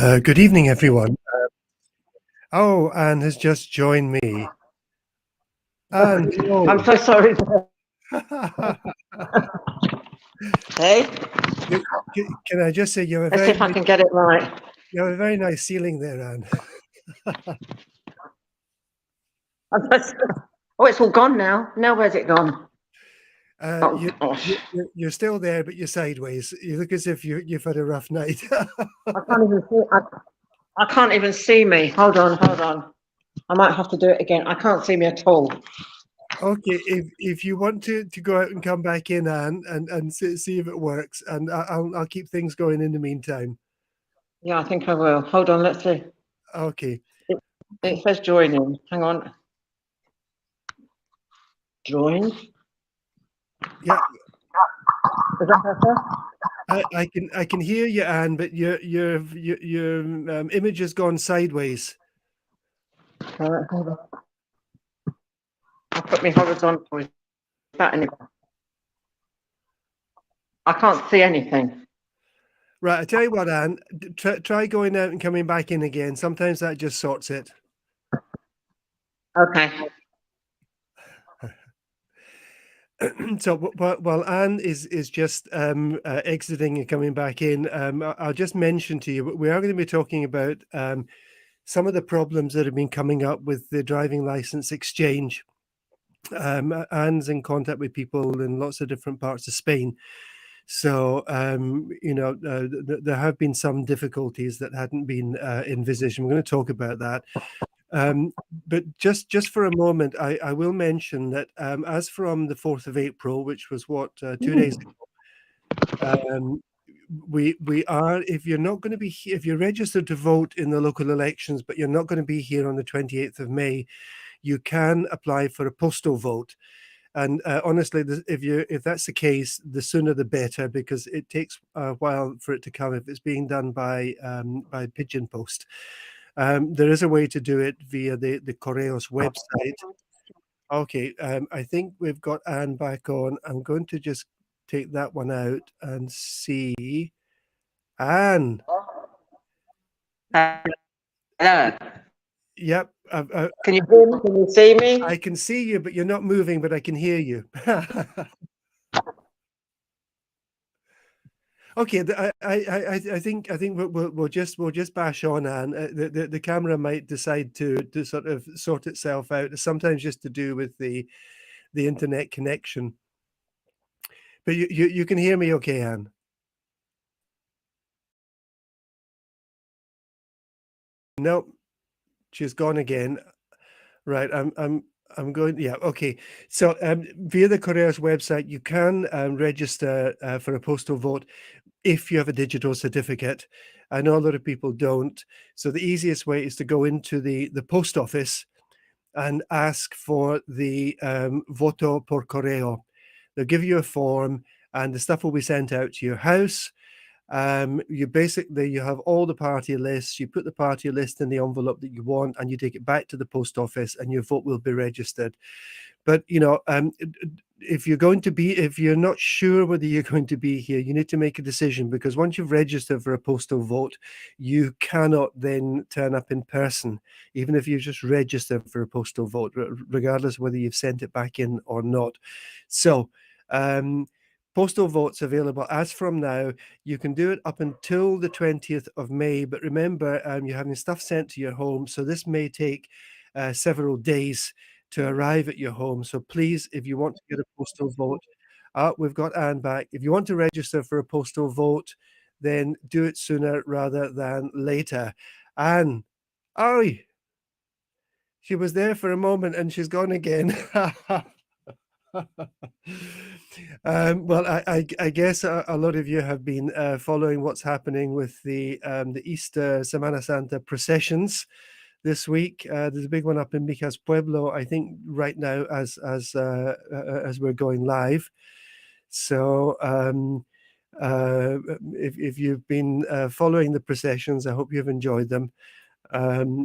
Good evening, everyone. Oh, Anne has just joined me. Anne, hello. I'm so sorry. Hey, Can I just say let's see if I can get it right. you have a very nice ceiling there, Anne. Oh, it's all gone now. Now where's it gone? Oh You, gosh, you're still there, but you're sideways. You look as if you've had a rough night. I can't even see. I can't even see me. Hold on, hold on. I might have to do it again. I can't see me at all. Okay, if you want to go out and come back in, Anne, and see if it works, and I'll keep things going in the meantime. Yeah, I think I will. Hold on, let's see. Okay. It says join in. Hang on. Join. Yeah, Is that better? I can hear you, Anne, but your image has gone sideways. All right, hold on. I'll put me horizontal. Is that any? I can't see anything. Right, I tell you what, Anne, try going out and coming back in again. Sometimes that just sorts it. Okay. So while Anne is just exiting and coming back in, I'll just mention to you, we are going to be talking about some of the problems that have been coming up with the driving license exchange. Anne's in contact with people in lots of different parts of Spain. So, there have been some difficulties that hadn't been envisaged. And we're going to talk about that. But just for a moment, I will mention that as from the 4th of April, which was 2 days ago, we are, if you're not going to be here, if you're registered to vote in the local elections, but you're not going to be here on the 28th of May, you can apply for a postal vote. And honestly, if that's the case, the sooner the better, because it takes a while for it to come if it's being done by pigeon post. There is a way to do it via the Correos website. Okay, I think we've got Anne back on. I'm going to just take that one out and see. Anne. Hello. Yep. Can you hear me? Can you see me? I can see you, but you're not moving, but I can hear you. Okay, I think we'll just bash on, Anne. The camera might decide to sort of sort itself out. It's sometimes just to do with the internet connection. But you can hear me, okay, Anne? Nope, she's gone again. Right, I'm going. Yeah, okay. So via the Correos website, you can register for a postal vote if you have a digital certificate. I know a lot of people don't. So the easiest way is to go into the post office and ask for the voto por correo. They'll give you a form and the stuff will be sent out to your house. You have all the party lists. You put the party list in the envelope that you want, and you take it back to the post office, and your vote will be registered. But if you're not sure whether you're going to be here, you need to make a decision, because once you've registered for a postal vote, you cannot then turn up in person, even if you've just registered for a postal vote, regardless of whether you've sent it back in or not. So, postal votes available as from now. You can do it up until the 20th of May, but remember, you're having stuff sent to your home, so this may take several days to arrive at your home. So please, if you want to get a postal vote, we've got Anne back. If you want to register for a postal vote, then do it sooner rather than later. Anne, oh, she was there for a moment and she's gone again. Well, I guess a lot of you have been following what's happening with the Easter Semana Santa processions this week. There's a big one up in Mijas Pueblo, I think, right now as we're going live. So if you've been following the processions, I hope you've enjoyed them.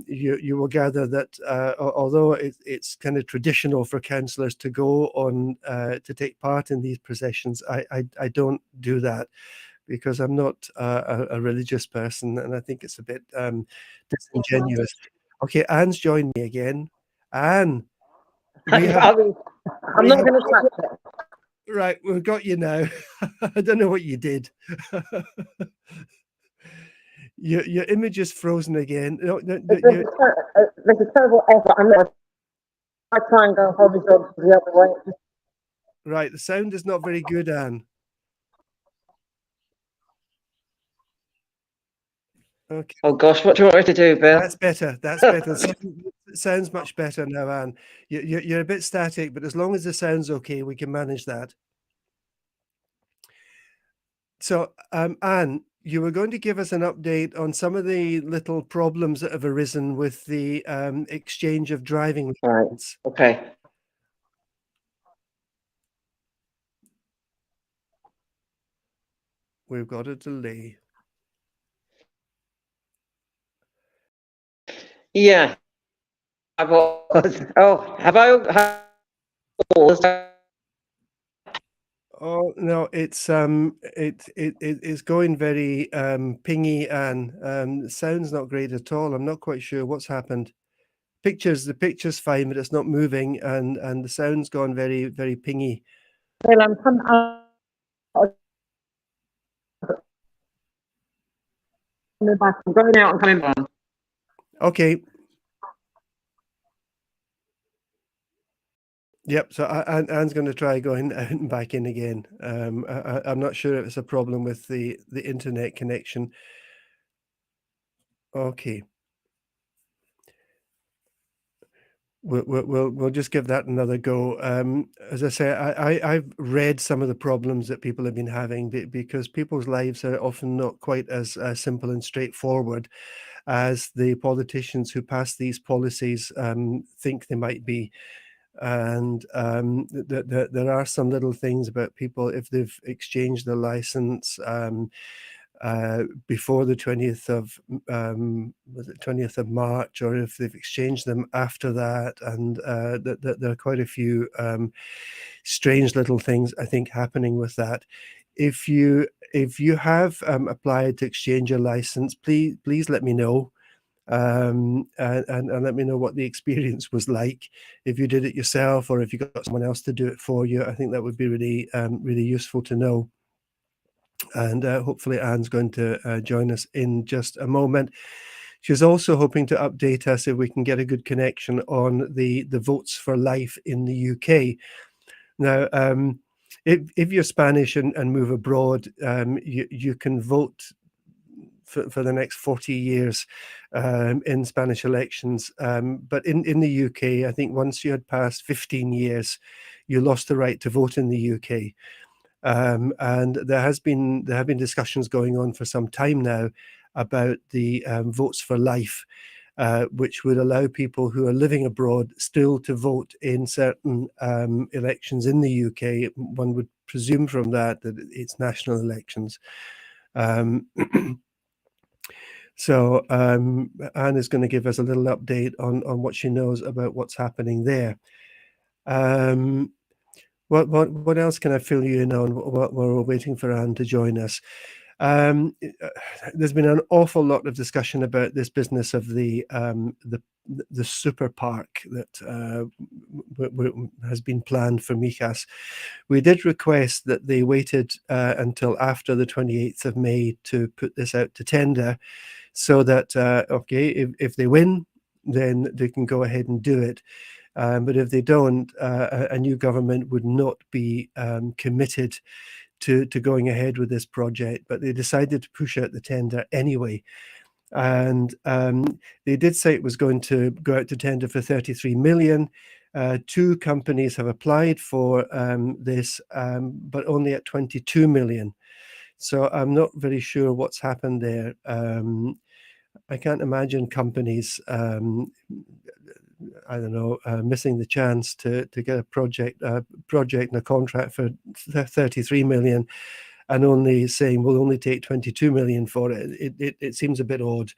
You will gather that although it's kind of traditional for councillors to go on to take part in these processions, I don't do that, because I'm not a religious person, and I think it's a bit disingenuous. Okay, Anne's joined me again. Anne, we have I'm we not have going to touch it. right. We've got you now. I don't know what you did. Your image is frozen again. No, no, no, There's a terrible effort. I'm not. I try and go horizontal the other way. right. The sound is not very good, Anne. Okay. Oh gosh, what do you want me to do, Bill? That's better. That's better. It sounds much better now, Anne. You're a bit static, but as long as the sound's okay, we can manage that. So, Anne, you were going to give us an update on some of the little problems that have arisen with the exchange of driving Right. license. Okay. We've got a delay. Yeah. I was. Oh, have I? Oh no, it's going very pingy, and the sound's not great at all. I'm not quite sure what's happened. The picture's fine, but it's not moving, and the sound's gone very, very pingy. Bill, I'm coming. Back. I'm going out and coming back. Okay. Yep. So Anne's going to try going out and back in again. I'm not sure if it's a problem with the internet connection. Okay. We'll just give that another go. As I say, I've read some of the problems that people have been having because people's lives are often not quite as simple and straightforward as the politicians who pass these policies think they might be. And there are some little things about people if they've exchanged their license before the 20th of was it 20th of March, or if they've exchanged them after that, and there are quite a few strange little things I think happening with that. If you have applied to exchange your license, please let me know. And let me know what the experience was like. If you did it yourself, or if you got someone else to do it for you, I think that would be really really useful to know. And hopefully Anne's going to join us in just a moment. She's also hoping to update us if we can get a good connection on the votes for life in the UK. Now, if you're Spanish and move abroad, you can vote for the next 40 years in Spanish elections. But in the UK, I think once you had passed 15 years, you lost the right to vote in the UK. And there have been discussions going on for some time now about the votes for life, which would allow people who are living abroad still to vote in certain elections in the UK. One would presume from that it's national elections. So Anne is going to give us a little update on what she knows about what's happening there. What else can I fill you in on while we're waiting for Anne to join us? There's been an awful lot of discussion about this business of the super park that has been planned for Mijas. We did request that they waited until after the 28th of May to put this out to tender, so that okay, if they win, then they can go ahead and do it. But if they don't, a new government would not be committed to going ahead with this project. But they decided to push out the tender anyway. And they did say it was going to go out to tender for 33 million. Two companies have applied for this, but only at 22 million. So I'm not very sure what's happened there. I can't imagine companies, I don't know, missing the chance to get a project and a contract for 33 million, and only saying we'll only take 22 million for it. It seems a bit odd,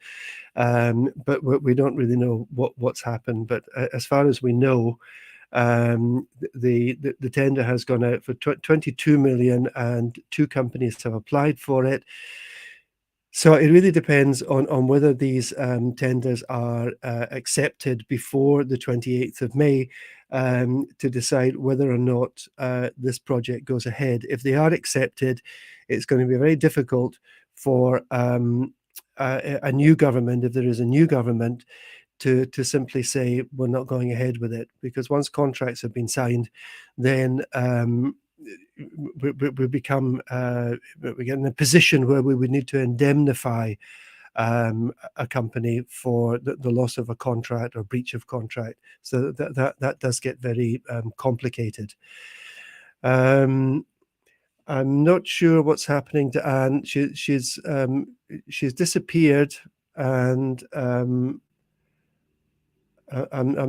but we don't really know what's happened. But as far as we know, The tender has gone out for 22 million, and 2 companies have applied for it. So it really depends on whether these tenders are accepted before the 28th of May, to decide whether or not this project goes ahead. If they are accepted, it's going to be very difficult for a new government, if there is a new government, to simply say we're not going ahead with it, because once contracts have been signed, then we become we get in a position where we would need to indemnify a company for the loss of a contract or breach of contract. So that does get very complicated. I'm not sure what's happening to Anne. She's disappeared, and I'm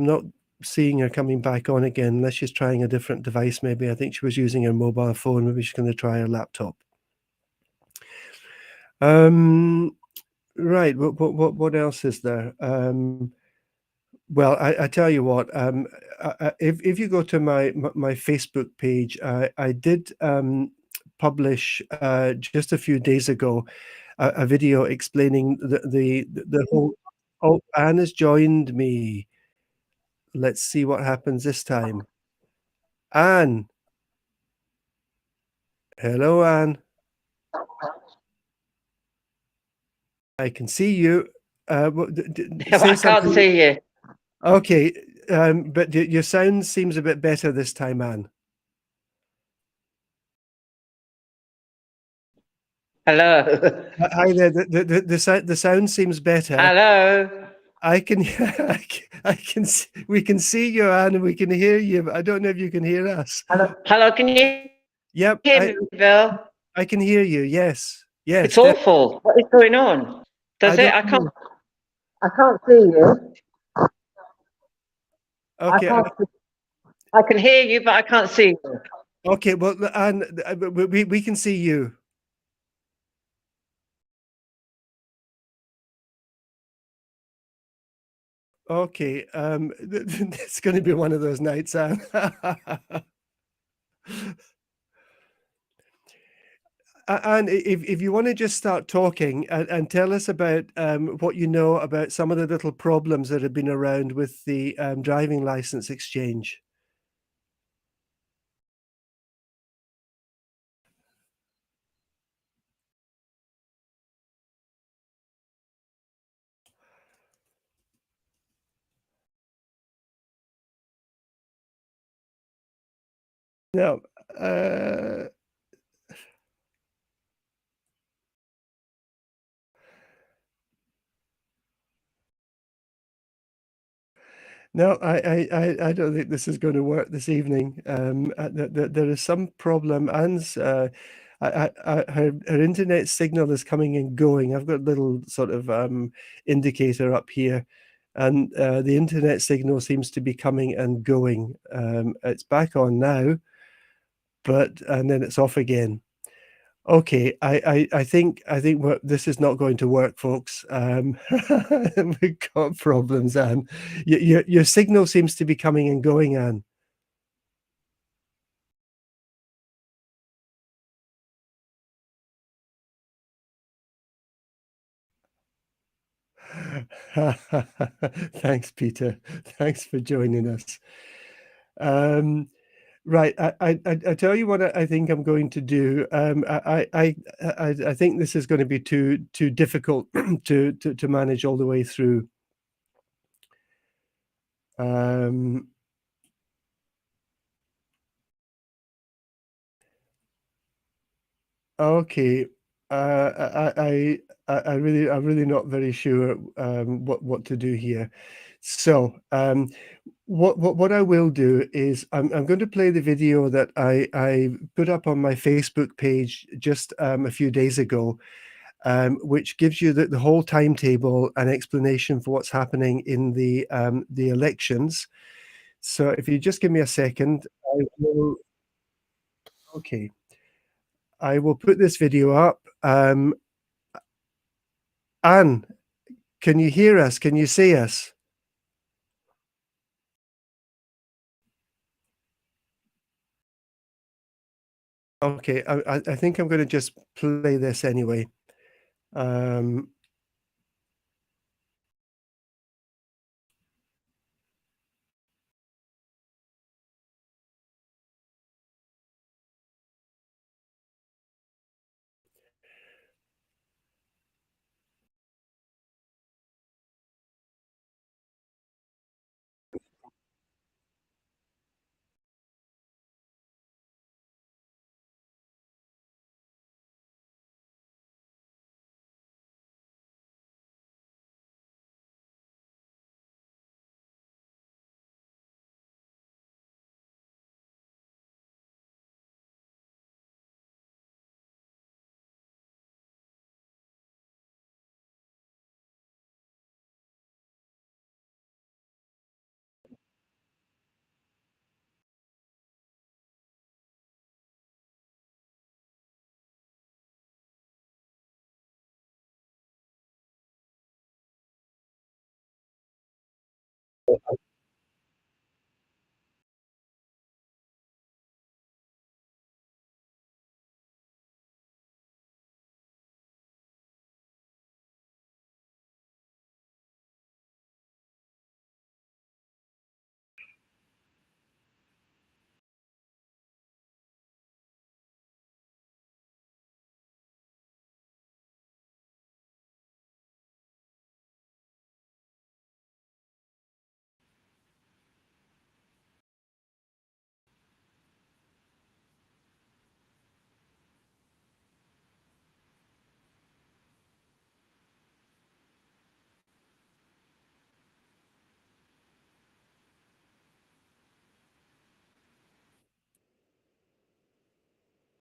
not seeing her coming back on again, unless she's trying a different device. Maybe I think she was using her mobile phone. Maybe she's going to try her laptop. Right. What else is there? Well, I tell you what. If you go to my Facebook page, I did publish just a few days ago a video explaining the whole. Oh, Anne has joined me. Let's see what happens this time. Anne. Hello, Anne. I can see you. Say I can't something. see you. Okay, but your sound seems a bit better this time, Anne. Hello. Hi there. The sound seems better. Hello. I can, we can see you, Anne, and we can hear you, but I don't know if you can hear us. Hello. Can you Yep, hear me, Bill? I can hear you. Yes, yes. It's awful. What is going on? Does it? I can't. Know. I can't see you. Okay. I can hear you, but I can't see you. Okay. Well, Anne, we can see you. Okay. It's going to be one of those nights, Anne. And if you want to just start talking and tell us about what you know about some of the little problems that have been around with the driving license exchange. Now, no, I don't think this is going to work this evening. There is some problem. Anne's her internet signal is coming and going. I've got a little sort of indicator up here, and the internet signal seems to be coming and going. It's back on now, and then it's off again. Okay, I think this is not going to work, folks. We've got problems, Anne. Your signal seems to be coming and going, Anne. Thanks, Peter. Thanks for joining us. Right, I tell you what I think I'm going to do. I think this is going to be too difficult to manage all the way through. Okay. I'm really not very sure what to do here. So what I will do is I'm going to play the video that I put up on my Facebook page just a few days ago, which gives you the whole timetable and explanation for what's happening in the elections. So if you just give me a second, I will. Okay. I will put this video up. Anne, can you hear us? Can you see us? Okay, I think I'm going to just play this anyway.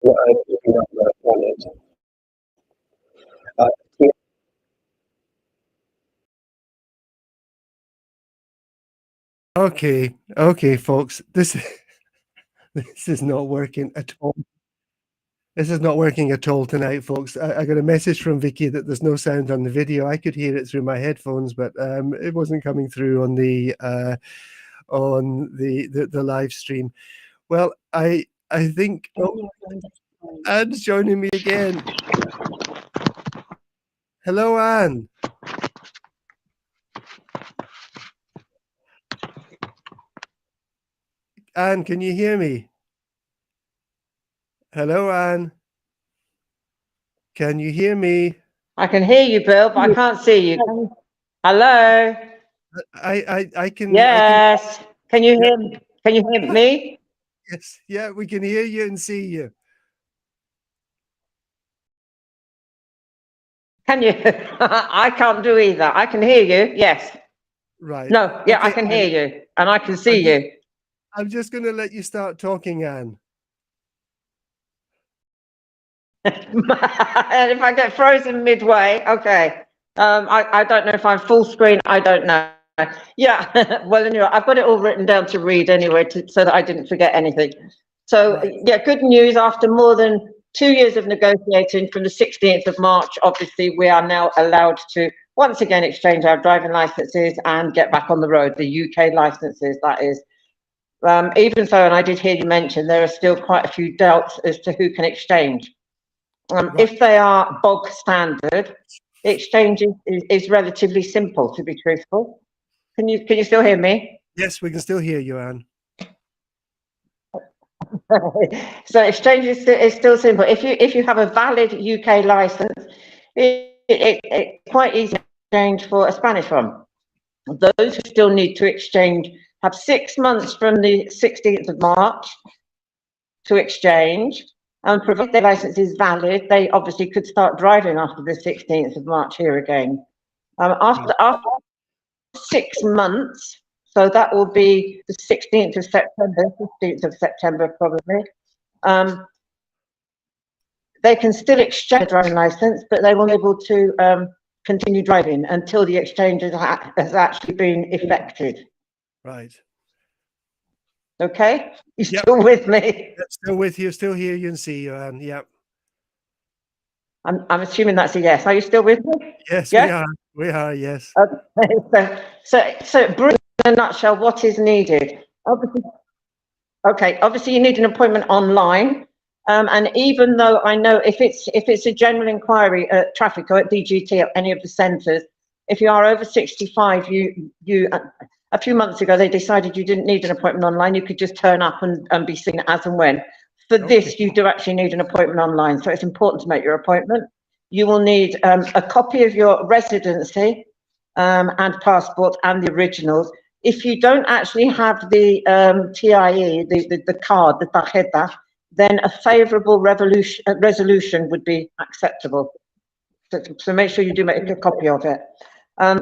What I'm looking at the planet. Yeah. Okay, folks, this this is not working at all. This is not working at all tonight, folks. I got a message from Vicky that there's no sound on the video. I could hear it through my headphones, but it wasn't coming through on the live stream. Well, I think Anne's joining me again. Hello, Anne. Anne, can you hear me? Hello, Anne. Can you hear me? I can hear you, Bill, but I can't see you. Hello? I can. Yes. Can you hear me? Can you hear me? Yes, yeah, we can hear you and see you. Can you? I can't do either. I can hear you. Yes. Right. No. Yeah, I Okay, can Anne, hear you, and I can see you. I'm just going to let you start talking, Anne. And if I get frozen midway, okay. I don't know if I'm full screen. I don't know. Yeah. Well, anyway, I've got it all written down to read anyway, so that I didn't forget anything. So, Right. yeah, good news. After more than 2 years of negotiating, from the 16th of March, obviously, we are now allowed to once again exchange our driving licenses and get back on the road, the UK licenses, that is. Even so, and I did hear you mention, there are still quite a few doubts as to who can exchange. Right. If they are bog standard, exchange is relatively simple, to be truthful. Can you still hear me? Yes, we can still hear you, Anne. So exchange is still simple. If you have a valid UK license, it's quite easy to exchange for a Spanish one. Those who still need to exchange have 6 months from the 16th of March to exchange. And provided their license is valid, they obviously could start driving after the 16th of March here again. After 6 months, so that will be the 16th of September, 15th of September probably, they can still exchange a driving license, but they won't be able to continue driving until the exchange has actually been effected. Right. Okay? You Yep. still with me? Still with you, still hear you and see you, Anne. Yep. I'm assuming that's a yes. Are you still with me? Yes, Yes? we are. We are, yes. Okay. So in a nutshell, what is needed? Obviously, okay, obviously you need an appointment online. And even though I know if it's a general inquiry at traffic or at DGT or any of the centres, if you are over 65, you a few months ago they decided you didn't need an appointment online. You could just turn up and be seen as and when. For this, you do actually need an appointment online, so it's important to make your appointment. You will need a copy of your residency and passport and the originals. If you don't actually have the TIE, the card, the tarjeta, then a favourable resolution would be acceptable. So make sure you do make a copy of it.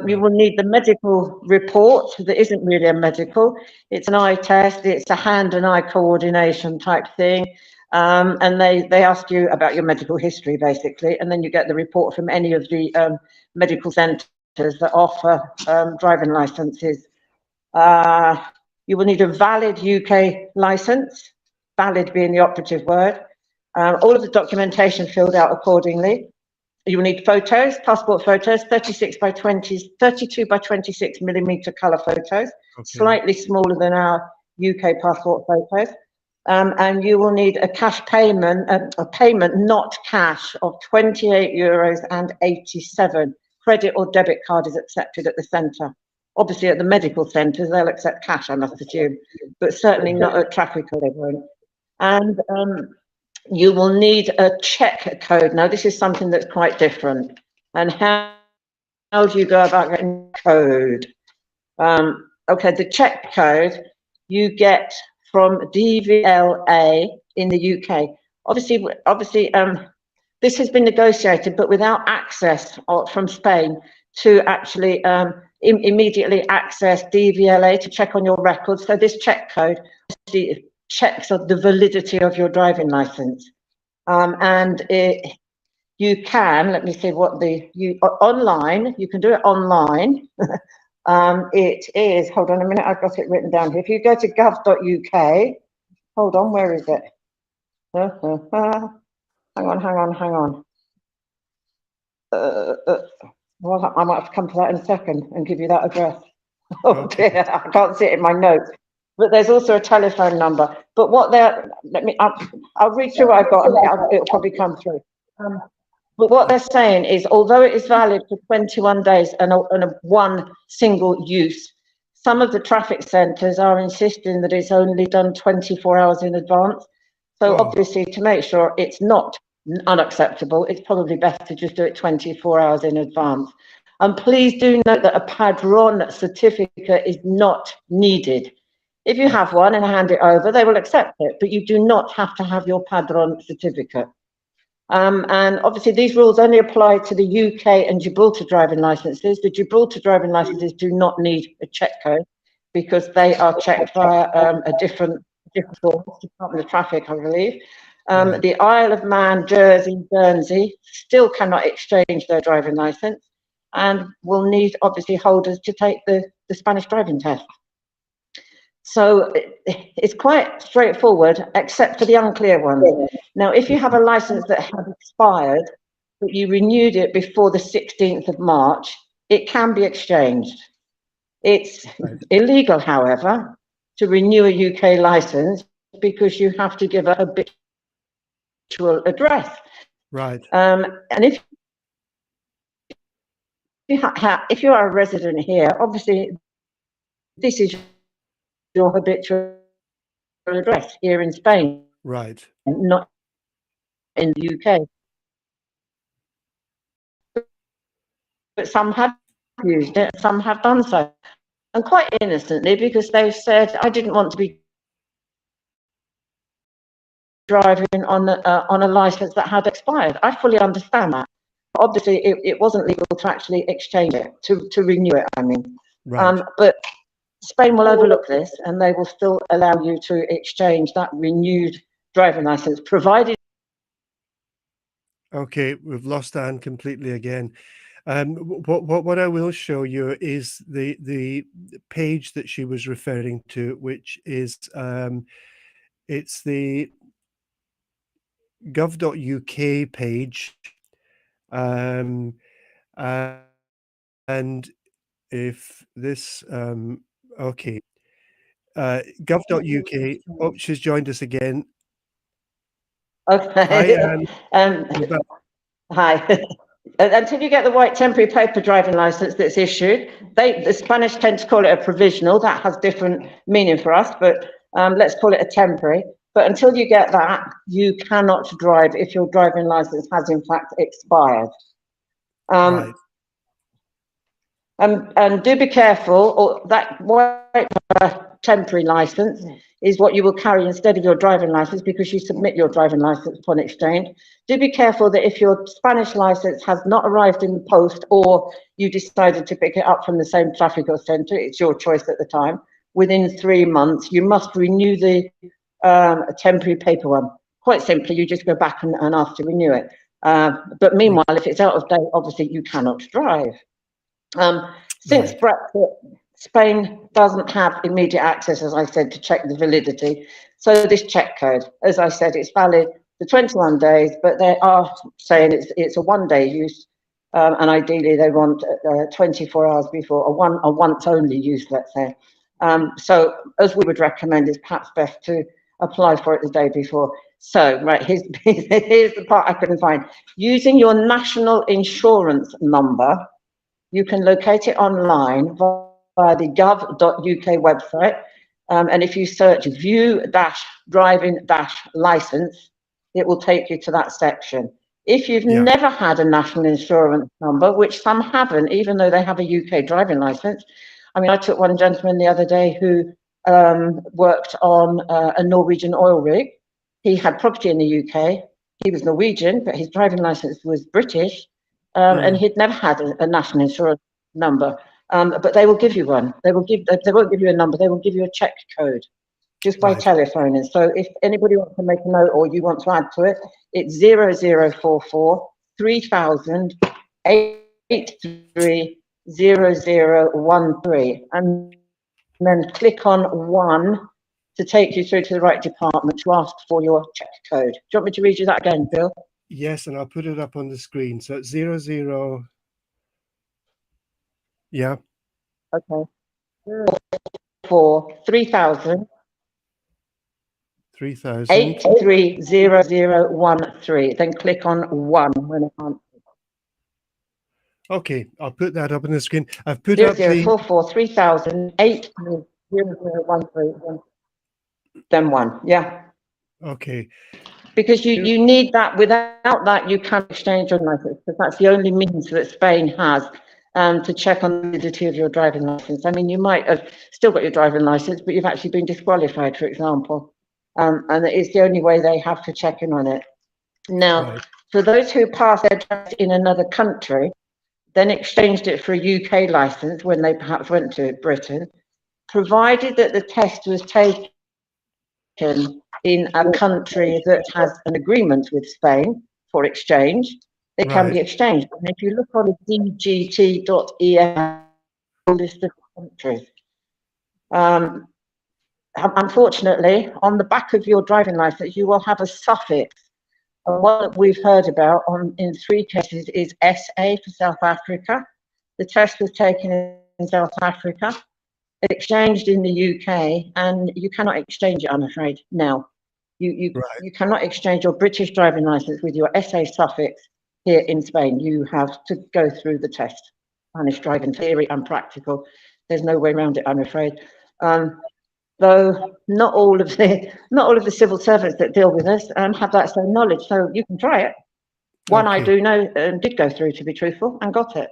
You will need the medical report that isn't really a medical. It's an eye test. It's a hand and eye coordination type thing. And they ask you about your medical history, basically, and then you get the report from any of the medical centres that offer driving licences. You will need a valid UK licence, valid being the operative word. All of the documentation filled out accordingly. You will need photos, passport photos, 32 by 26 millimetre colour photos, slightly smaller than our UK passport photos. And you will need a cash payment, a payment not cash, of €28.87. Credit or debit card is accepted at the centre. Obviously, at the medical centres, they'll accept cash, I must assume, but certainly not at traffic, they won't. And you will need a check code. Now, this is something that's quite different. And how do you go about getting code? Okay, the check code you get from DVLA in the UK. Obviously, this has been negotiated, but without access from Spain to actually immediately access DVLA to check on your records. So this check code obviously checks of the validity of your driving license. You can, let me see what online, you can do it online. It is, hold on a minute, I've got it written down here. If you go to gov.uk, hold on, where is it? Hang on. Well, I might have to come to that in a second and give you that address. Oh dear, I can't see it in my notes. But there's also a telephone number. But what they're, I'll read through what I've got and it'll probably come through. But what they're saying is, although it is valid for 21 days and a one single use, some of the traffic centres are insisting that it's only done 24 hours in advance. So obviously, to make sure it's not unacceptable, it's probably best to just do it 24 hours in advance. And please do note that a padron certificate is not needed. If you have one and hand it over, they will accept it, but you do not have to have your padron certificate. And obviously these rules only apply to the UK and Gibraltar driving licenses. The Gibraltar driving licenses do not need a check code because they are checked via a different Department of Traffic, I believe. The Isle of Man, Jersey, Guernsey still cannot exchange their driving license and will need obviously holders to take the Spanish driving test. So it's quite straightforward, except for the unclear ones. Now, if you have a license that has expired, but you renewed it before the 16th of March, it can be exchanged. It's illegal, however, to renew a UK license because you have to give a habitual address. Right. And if you are a resident here, obviously this is your habitual address here in Spain. Right. Not in the UK. But some have used it, some have done so. And quite innocently, because they've said, I didn't want to be driving on a license that had expired. I fully understand that. Obviously, it wasn't legal to actually exchange it, to renew it, I mean. Right. But Spain will overlook this and they will still allow you to exchange that renewed driving license, provided. Okay, we've lost Anne completely again. What I will show you is the page that she was referring to, which is it's the gov.uk page, and if this okay, gov.uk. Oh, she's joined us again. Okay. Anne. You're back. Hi. Until you get the white temporary paper driving license that's issued, the Spanish tend to call it a provisional. That has different meaning for us, but let's call it a temporary. But until you get that, you cannot drive if your driving license has in fact expired. Right. And do be careful, or that white temporary license is what you will carry instead of your driving license, because you submit your driving license upon exchange. Do be careful that if your Spanish license has not arrived in the post, or you decided to pick it up from the same traffic or centre, it's your choice at the time, within 3 months, you must renew the temporary paper one. Quite simply, you just go back and ask to renew it. But meanwhile, if it's out of date, obviously you cannot drive. Since Right. Brexit, Spain doesn't have immediate access, as I said, to check the validity. So this check code, as I said, it's valid for 21 days, but they are saying it's a 1-day use, and ideally they want 24 hours before, a once only use, let's say. So as we would recommend, it's perhaps best to apply for it the day before. So, right, here's the part I couldn't find. Using your national insurance number, you can locate it online via the gov.uk website. And if you search view-driving-license, it will take you to that section. If you've never had a national insurance number, which some haven't, even though they have a UK driving license. I mean, I took one gentleman the other day who worked on a Norwegian oil rig. He had property in the UK. He was Norwegian, but his driving license was British. And he'd never had a national insurance number, but they will give you one. They won't give you a number. They will give you a check code just by telephoning. So if anybody wants to make a note, or you want to add to it, it's 0044 3000 830013, and then click on 1 to take you through to the right department to ask for your check code. Do you want me to read you that again, Bill? Yes, and I'll put it up on the screen. So it's 00. Yeah. Okay. 4 3000 3000 830013. Then click on 1 when it answers. Okay, I'll put that up on the screen. I've put up the 0044 3000 830013. Then 1. Yeah. Okay. Because you need that. Without that, you can't exchange your license, because that's the only means that Spain has to check on the validity of your driving license. I mean, you might have still got your driving license, but you've actually been disqualified, for example. And it's the only way they have to check in on it. Now, for those who passed their test in another country, then exchanged it for a UK license when they perhaps went to Britain, provided that the test was taken in a country that has an agreement with Spain for exchange, it can be exchanged. And if you look on the dgt.es list of countries, unfortunately, on the back of your driving license, you will have a suffix. And one that we've heard about in 3 cases is SA for South Africa. The test was taken in South Africa, exchanged in the UK, and you cannot exchange it, I'm afraid, now. You cannot exchange your British driving license with your SA suffix here in Spain. You have to go through the test. Spanish driving theory and practical. There's no way around it, I'm afraid. Though not all of the civil servants that deal with us have that same knowledge. So you can try it. One I do know did go through, to be truthful, and got it.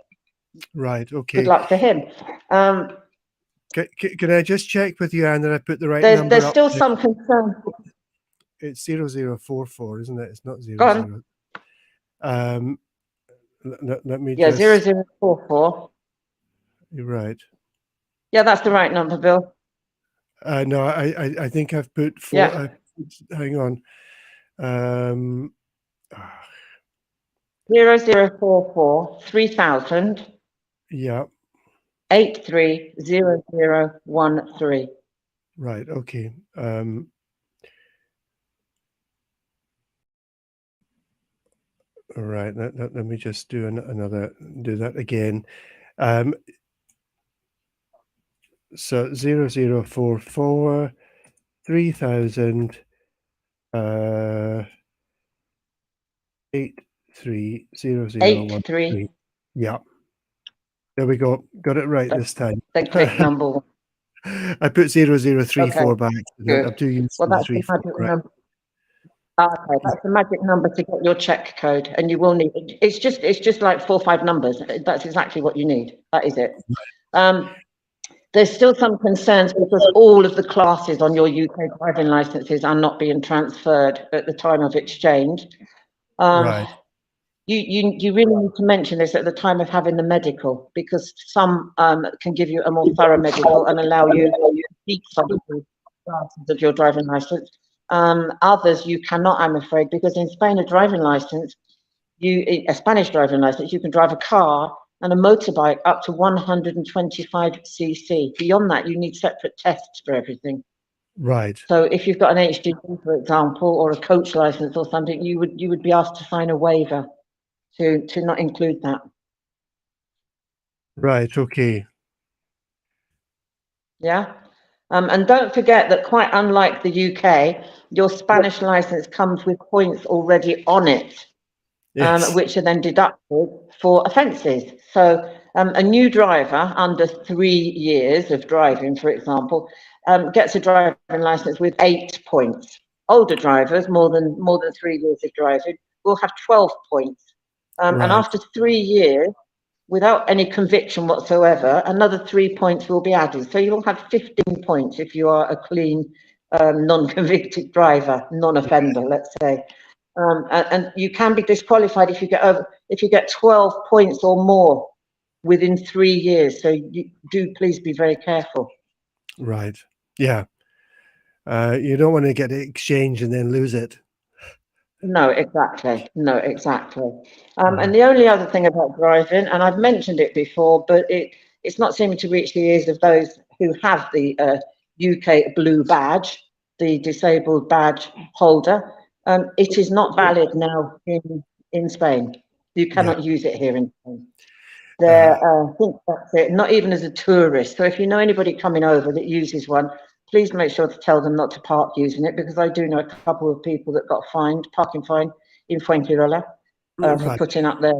Right. Okay. Good luck to him. Can I just check with you, Anne, that I put the right number? There's still some concern. It's 0044, isn't it? It's not 00. Go on. Let me just. Yeah, 0044. You're right. Yeah, that's the right number, Bill. No, I think I've put 4. Yeah. Hang on. 0044 3000. Yeah. 830013. Right. Okay. All right. Let me just do do that again. So 0044 3000 830013. 83. Yeah, there we go. Got it right this That's time. the click number one. I put Okay, 0034 by accident. I'm good. too used Well, to the that's the 34, magic right? number. Okay, that's the magic number to get your check code, and you will need. It's just like 4 or 5 numbers. That's exactly what you need. That is it. Um, there's still some concerns because all of the classes on your UK driving licenses are not being transferred at the time of exchange. Right, You really need to mention this at the time of having the medical, because some can give you a more thorough medical and allow you to keep some of the classes of your driving license. Others you cannot, I'm afraid, because in Spain a driving license, a Spanish driving license, you can drive a car and a motorbike up to 125 cc. Beyond that, you need separate tests for everything. right, So if you've got an HGV, for example, or a coach license or something, you would be asked to sign a waiver to not include that. right. Okay. Yeah. And don't forget that, quite unlike the UK, your Spanish license comes with points already on it, Yes. which are then deducted for offences. So a new driver under 3 years of driving, for example, gets a driving license with 8 points. Older drivers, more than 3 years of driving, will have 12 points. And Right, after 3 years, without any conviction whatsoever, another 3 points will be added. So you'll have 15 points if you are a clean, non-convicted driver, non-offender, let's say. And you can be disqualified if you get 12 points or more within 3 years. So you do please be very careful. right. Yeah. You don't want to get it exchanged and then lose it. No, exactly. No, exactly. Yeah. And the only other thing about driving, and I've mentioned it before, but it's not seeming to reach the ears of those who have the UK blue badge, the disabled badge holder. It is not valid now in Spain. You Yeah. cannot use it here in Spain. Uh, I think that's it. Not even as a tourist. So if you know anybody coming over that uses one, please make sure to tell them not to park using it, because I do know a couple of people that got fined, parking fine in Fuengirola, for right. putting up their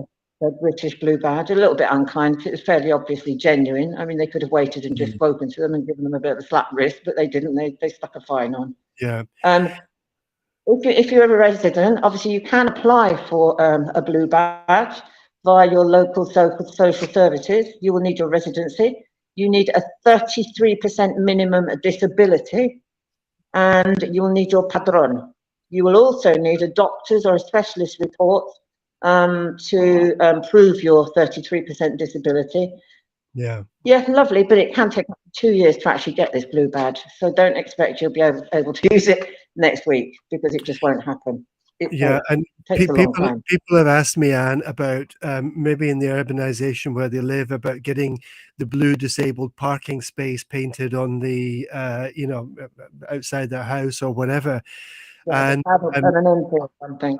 British blue badge. A little bit unkind. It was fairly obviously genuine. I mean, they could have waited and just Mm, spoken to them and given them a bit of a slap wrist, but they didn't. They stuck a fine on. yeah. Um, if you're a resident, obviously you can apply for a blue badge via your local social services. You will need your residency. You need a 33% minimum disability, and you will need your padron. You will also need a doctor's or a specialist report to prove your 33% disability. Yeah. Yeah, lovely, but it can take 2 years to actually get this blue badge. So don't expect you'll be able to use it next week, because it just won't happen. It Yeah. And takes a long people time. people have asked me, Anne, about maybe in the urbanization where they live, about getting the blue disabled parking space painted on the outside their house or whatever. Yeah, And have um, an MP or something.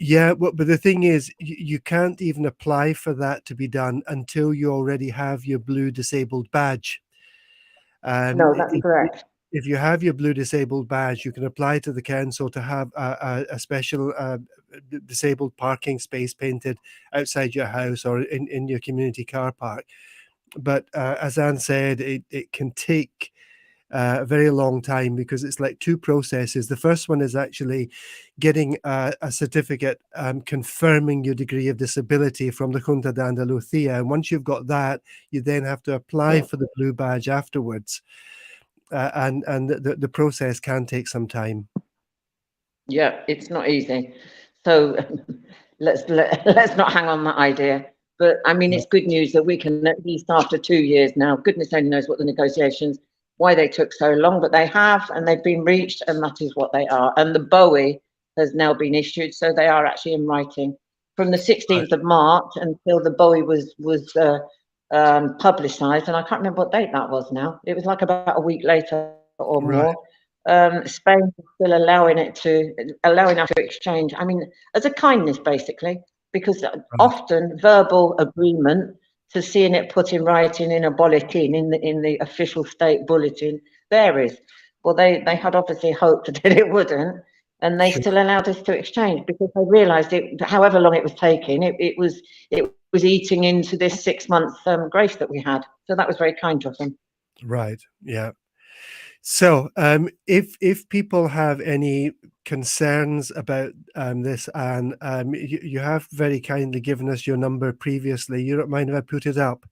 yeah, but the thing is, you can't even apply for that to be done until you already have your blue disabled badge. No, that's correct. If you have your blue disabled badge, you can apply to the council to have a special disabled parking space painted outside your house or in your community car park. But as Anne said, it can take a very long time, because it's like two processes. The first one is actually getting a certificate confirming your degree of disability from the Junta de Andalucía. And once you've got that, you then have to apply Yeah, for the blue badge afterwards. And the process can take some time. yeah, it's not easy. So let's not hang on that idea. But I mean, Yeah. it's good news that we can, at least after 2 years now, goodness only knows what the negotiations, why they took so long, but they have, and they've been reached, and that is what they are. And the BOE has now been issued, so they are actually in writing. From the 16th of March until the BOE was publicised, and I can't remember what date that was now. It was like about a week later or Right. more. Spain is still allowing us to exchange. I mean, as a kindness, basically, because Right. often verbal agreement to seeing it put in writing in a bulletin, in the official state bulletin, varies. Well, they had obviously hoped that it wouldn't. and they Sure. still allowed us to exchange because they realised it. However long it was taking, it was eating into this 6 month grace that we had. So that was very kind of them. Right. Yeah. So, if people have any concerns about this, and you have very kindly given us your number previously. You don't mind if I put it up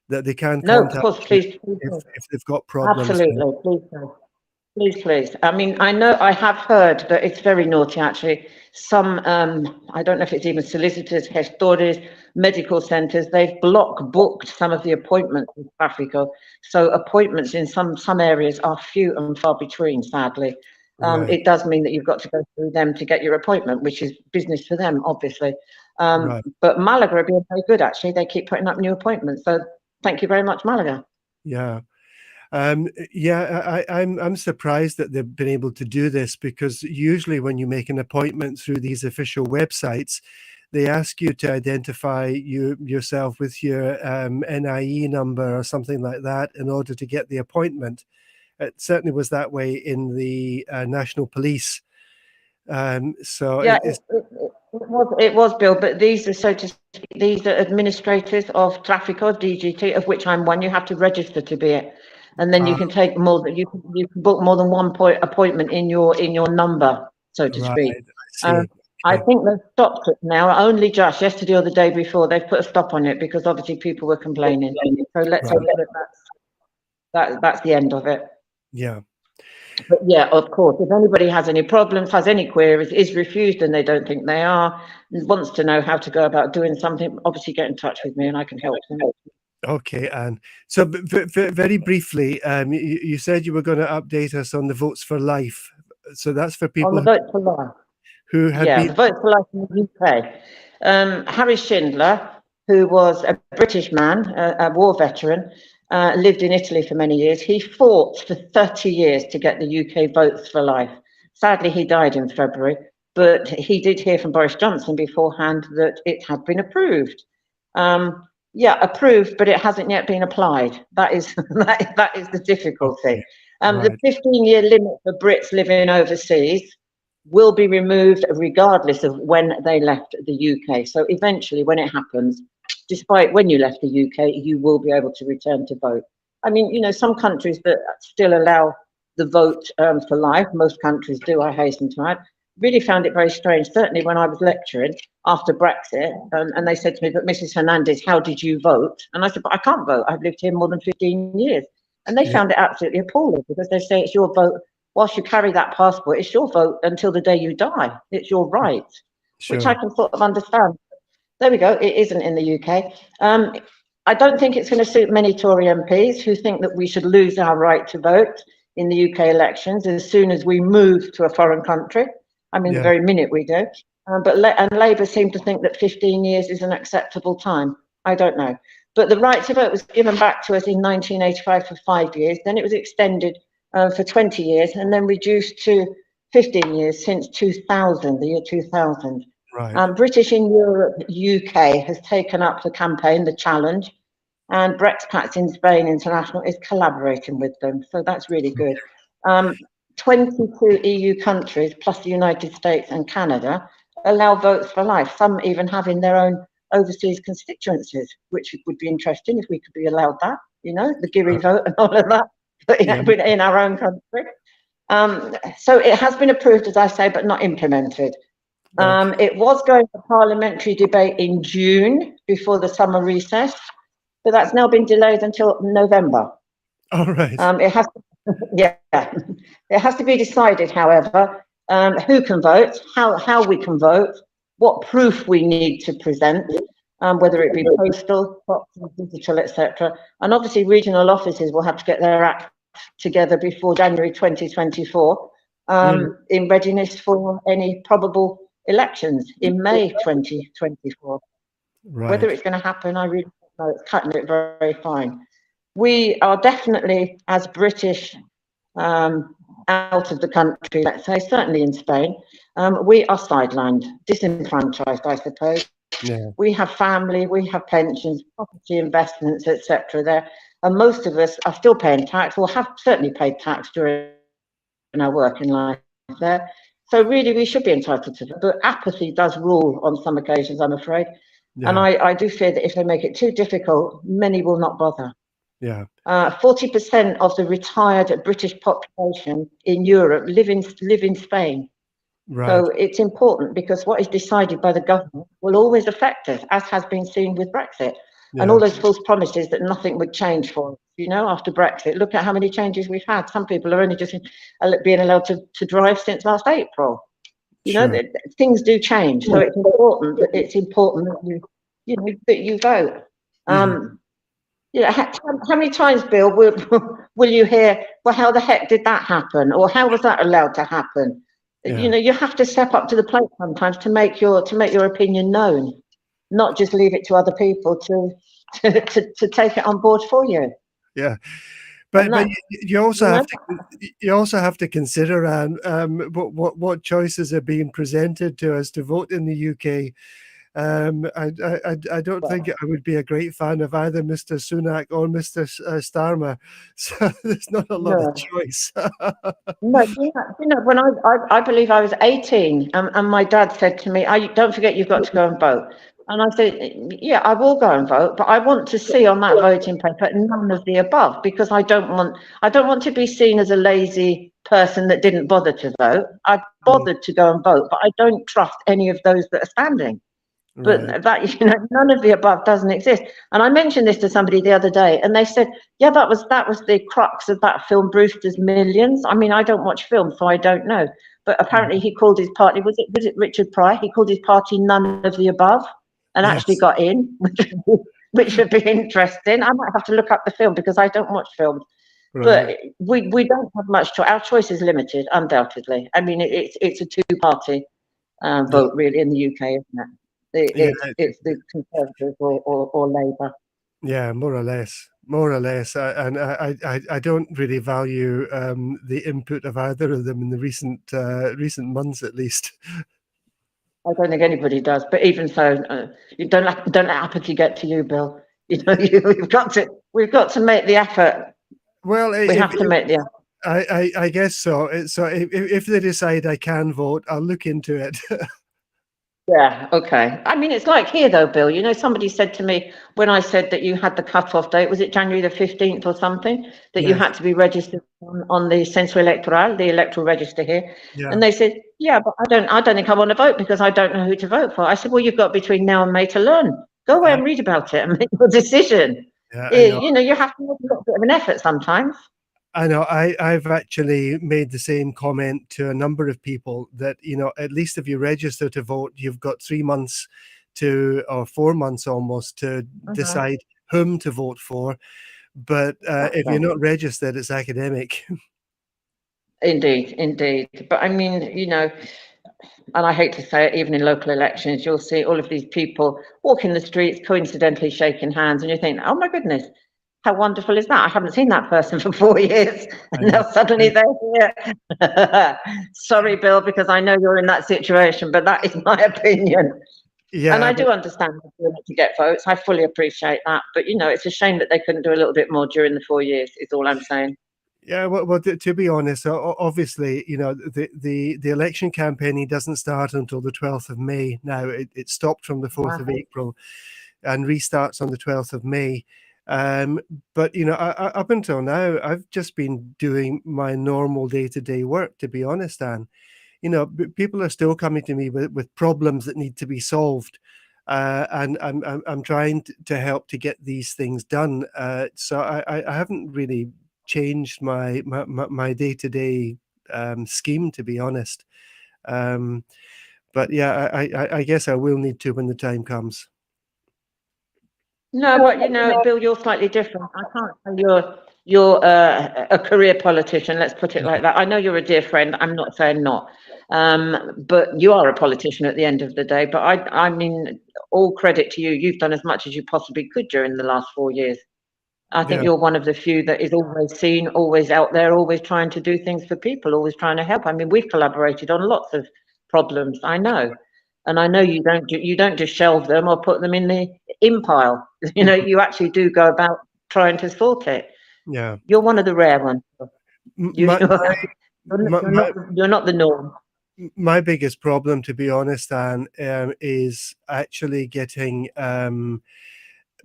that they can No, of contact course, you please, please do. if they've got problems. Absolutely, please do. Please, please. I mean, I know I have heard that it's very naughty, actually. Some, I don't know if it's even solicitors, gestores, medical centres, they've block booked some of the appointments with Traffico. So appointments in some areas are few and far between, sadly. Right. It does mean that you've got to go through them to get your appointment, which is business for them, obviously. Right. But Malaga are being very good, actually. They keep putting up new appointments. So thank you very much, Malaga. Yeah. Yeah, I'm surprised that they've been able to do this, because usually when you make an appointment through these official websites, they ask you to identify yourself with your NIE number or something like that in order to get the appointment. It certainly was that way in the National Police. So Yeah, it's it was, Bill, but these are, so to speak, these are administrators of Traffico, DGT, of which I'm one. You have to register to be it. And then you can take more than you can book more than one appointment in your number, so to right. speak. I Um, see. I Okay. think they've stopped it now. Only just yesterday or the day before, they've put a stop on it because obviously people were complaining. So let's Right. hope that's the end of it. Yeah. But yeah, of course, if anybody has any problems, has any queries, is refused and they don't think they are, wants to know how to go about doing something, obviously get in touch with me and I can help them. Okay, Anne. So very briefly, you said you were going to update us on the Votes for Life. So that's for On people the Vote for Life. who had Yeah, been. the Vote for Life in the UK. Harry Schindler, who was a British man, a war veteran, lived in Italy for many years. He fought for 30 years to get the UK Votes for Life. Sadly, he died in February, but he did hear from Boris Johnson beforehand that it had been approved. Yeah, approved, but it hasn't yet been applied. That is that is the difficult Okay, thing. The right. 15-year limit for Brits living overseas will be removed regardless of when they left the UK. So eventually, when it happens, despite when you left the UK, you will be able to return to vote. I mean, you know, some countries that still allow the vote for life, most countries do, I hasten to add, really found it very strange, certainly when I was lecturing after Brexit, and they said to me, but Mrs. Hernandez, how did you vote? And I said, but I can't vote. I've lived here more than 15 years. And they Yeah, found it absolutely appalling because they say it's your vote. Whilst you carry that passport, it's your vote until the day you die. It's your right, which I sure. can sort of understand. There we go. It isn't in the UK. I don't think it's going to suit many Tory MPs who think that we should lose our right to vote in the UK elections as soon as we move to a foreign country. I mean, the Yeah, very minute we do. And Labour seem to think that 15 years is an acceptable time. I don't know. But the right to vote was given back to us in 1985 for 5 years. Then it was extended for 20 years and then reduced to 15 years since 2000, the year 2000. right. British in Europe, UK has taken up the campaign, the challenge, and Brexpats in Spain International is collaborating with them. So that's really good. 22 EU countries, plus the United States and Canada, allow votes for life, some even having their own overseas constituencies, which would be interesting if we could be allowed that, you know, the Geary vote and all of that, but Yeah, in our own country. So it has been approved, as I say, but not implemented. okay. It was going for parliamentary debate in June before the summer recess, but that's now been delayed until November. All right. It has, yeah, it has to be decided, however, who can vote, how we can vote, what proof we need to present, whether it be postal, digital, etc. And obviously, regional offices will have to get their act together before January 2024 in readiness for any probable elections in May 2024. Whether Right. it's going to happen, I really don't know. It's cutting it very, very fine. We are definitely, as British, out of the country, let's say, certainly in Spain, we are sidelined, disenfranchised, I suppose. Yeah. We have family, we have pensions, property investments, etc. there. And most of us are still paying tax or have certainly paid tax during our working life there. So really, we should be entitled to vote, but apathy does rule on some occasions, I'm afraid. And Yeah, I do fear that if they make it too difficult, many will not bother. yeah, 40% of the retired British population in Europe live in Spain. right. So it's important because what is decided by the government will always affect us, as has been seen with Brexit. And all Yeah, those false promises that nothing would change for us, after Brexit. Look at how many changes we've had. Some people are only just being allowed to drive since last April. sure. Things do change. So it's important that that you vote. Mhm. How many times, Bill, will you hear, well, how the heck did that happen? Or how was that allowed to happen? Yeah. You have to step up to the plate sometimes to make your opinion known, not just leave it to other people to take it on board for you. Yeah. And But that, you also you know, have to consider what choices are being presented to us to vote in the UK. I don't think I would be a great fan of either Mr. Sunak or Mr. Starmer. So there's not a lot of no. choice. No, when I believe I was 18, and my dad said to me, don't forget you've got to go and vote. And I said, yeah, I will go and vote, but I want to see on that voting paper none of the above, because I don't want to be seen as a lazy person that didn't bother to vote. I bothered to go and vote, but I don't trust any of those that are standing. Right. But that, none of the above doesn't exist. And I mentioned this to somebody the other day, and they said, "Yeah, that was the crux of that film, Brewster's Millions." I mean, I don't watch films, so I don't know. But apparently, he called his party, was it Richard Pryor? He called his party none of the above, and actually Yes. got in, which would be interesting. I might have to look up the film because I don't watch films. Right. But we don't have much choice. Our choice is limited, undoubtedly. I mean, it's a two-party Yeah. vote really in the UK, isn't it? Yeah. It's the Conservatives or Labour. Yeah. More or less. More or less. And I don't really value the input of either of them in the recent months, at least. I don't think anybody does, but even so, you don't let apathy get to you, Bill. We've got to make the effort. Well, We have to make the effort. I guess so. So if they decide I can vote, I'll look into it. Yeah, okay. I mean, it's like here though, Bill. Somebody said to me when I said that you had the cut-off date, was it January the 15th or something, that you Yes. had to be registered on the Censo Electoral, the electoral register here. Yeah. And they said, yeah, but I don't think I want to vote because I don't know who to vote for. I said, well, you've got between now and May to learn. Go away and read about it and make your decision. Yeah, I know. You have to make a little bit of an effort sometimes. I know. I've actually made the same comment to a number of people that, at least if you register to vote, you've got 3 months or 4 months almost to decide whom to vote for. But if you're not registered, it's academic. Indeed. But I mean, and I hate to say it, even in local elections, you'll see all of these people walking the streets, coincidentally shaking hands, and you think, oh my goodness, how wonderful is that? I haven't seen that person for 4 years, and now suddenly they're here. Sorry, Bill, because I know you're in that situation, but that is my opinion. Yeah. And I do understand to get votes. I fully appreciate that. But, it's a shame that they couldn't do a little bit more during the 4 years, is all I'm saying. Yeah, well, to be honest, obviously, the election campaigning doesn't start until the 12th of May. Now, it stopped from the 4th of April and restarts on the 12th of May. But, up until now, I've just been doing my normal day-to-day work, to be honest, Anne. People are still coming to me with problems that need to be solved. And I'm trying to help to get these things done. So I haven't really changed my day-to-day scheme, to be honest. But yeah, I guess I will need to when the time comes. No, but Bill, you're slightly different. I can't say you're a career politician. Let's put it like that. I know you're a dear friend. I'm not saying not, but you are a politician at the end of the day. But I mean, all credit to you. You've done as much as you possibly could during the last 4 years. I think you're one of the few that is always seen, always out there, always trying to do things for people, always trying to help. I mean, we've collaborated on lots of problems, I know. And I know you don't just shelve them or put them in the pile. You actually do go about trying to sort it. Yeah. You're one of the rare ones. You're My, not the norm. My biggest problem, to be honest, Anne, is actually getting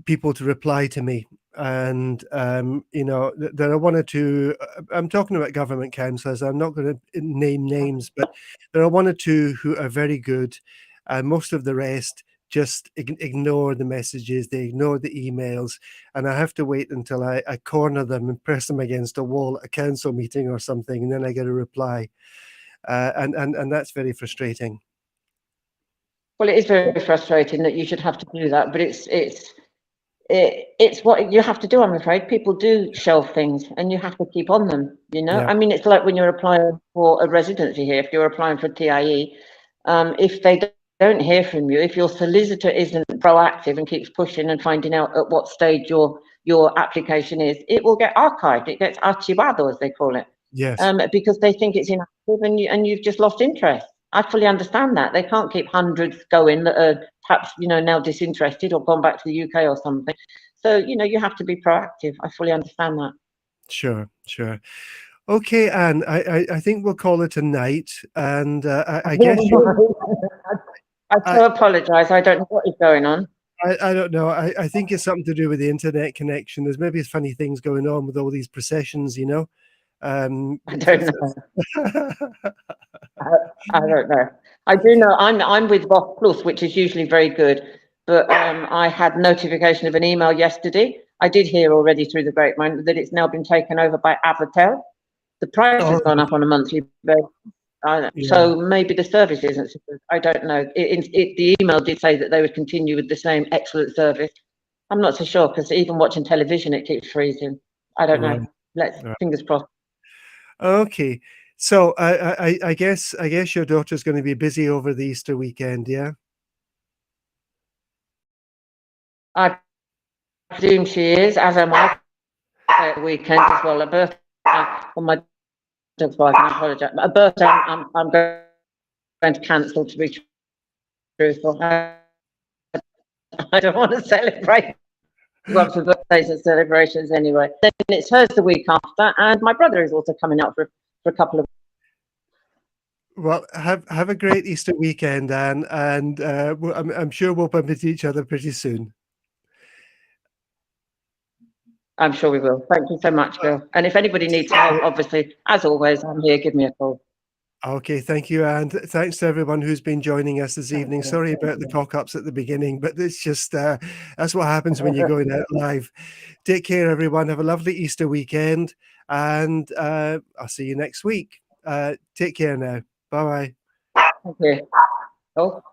people to reply to me. And there are one or two. I'm talking about government councillors. I'm not going to name names, but there are one or two who are very good, and most of the rest just ignore the messages. They ignore the emails, and I have to wait until I corner them and press them against a wall at a council meeting or something, and then I get a reply. And that's very frustrating. Well, it is very frustrating that you should have to do that, but it's what you have to do. I'm afraid people do shelve things, and you have to keep on them. Yeah. I mean, it's like when you're applying for a residency here. If you're applying for a TIE, if they don't hear from you, if your solicitor isn't proactive and keeps pushing and finding out at what stage your application is, it will get archived. It gets archivado, as they call it. Yes. Because they think it's inactive, and you've just lost interest. I fully understand that. They can't keep hundreds going that are perhaps, now disinterested or gone back to the UK or something. So, you have to be proactive. I fully understand that. Sure. Okay, Anne, I think we'll call it a night, and I guess I do apologise. I don't know what is going on. I don't know. I think it's something to do with the internet connection. There's maybe funny things going on with all these processions, I don't know. I don't know. I do know I'm with Vox Plus, which is usually very good, but I had notification of an email yesterday. I did hear already through the grapevine that it's now been taken over by Avatel. The price has gone up on a monthly basis. So maybe the service isn't so good. I don't know. The email did say that they would continue with the same excellent service. I'm not so sure, because even watching television, it keeps freezing. I don't know. Let's fingers crossed. Okay. So I guess your daughter's going to be busy over the Easter weekend, yeah? I presume she is, as am I. Weekend as well. A birthday on my dog's wife. I apologise. A birthday I'm going to cancel, to be truthful. I don't want to celebrate lots of birthdays and celebrations anyway. Then it's hers the week after, and my brother is also coming out for a couple of. Well, have a great Easter weekend, Anne, and I'm sure we'll bump into each other pretty soon. I'm sure we will. Thank you so much, Bill. And if anybody needs help, obviously, as always, I'm here. Give me a call. Okay, thank you, and thanks to everyone who's been joining us this evening. Sorry about the cock-ups at the beginning, but it's just that's what happens when you're going out live. Take care, everyone. Have a lovely Easter weekend, and I'll see you next week. Take care now. Bye-bye. Okay. Oh.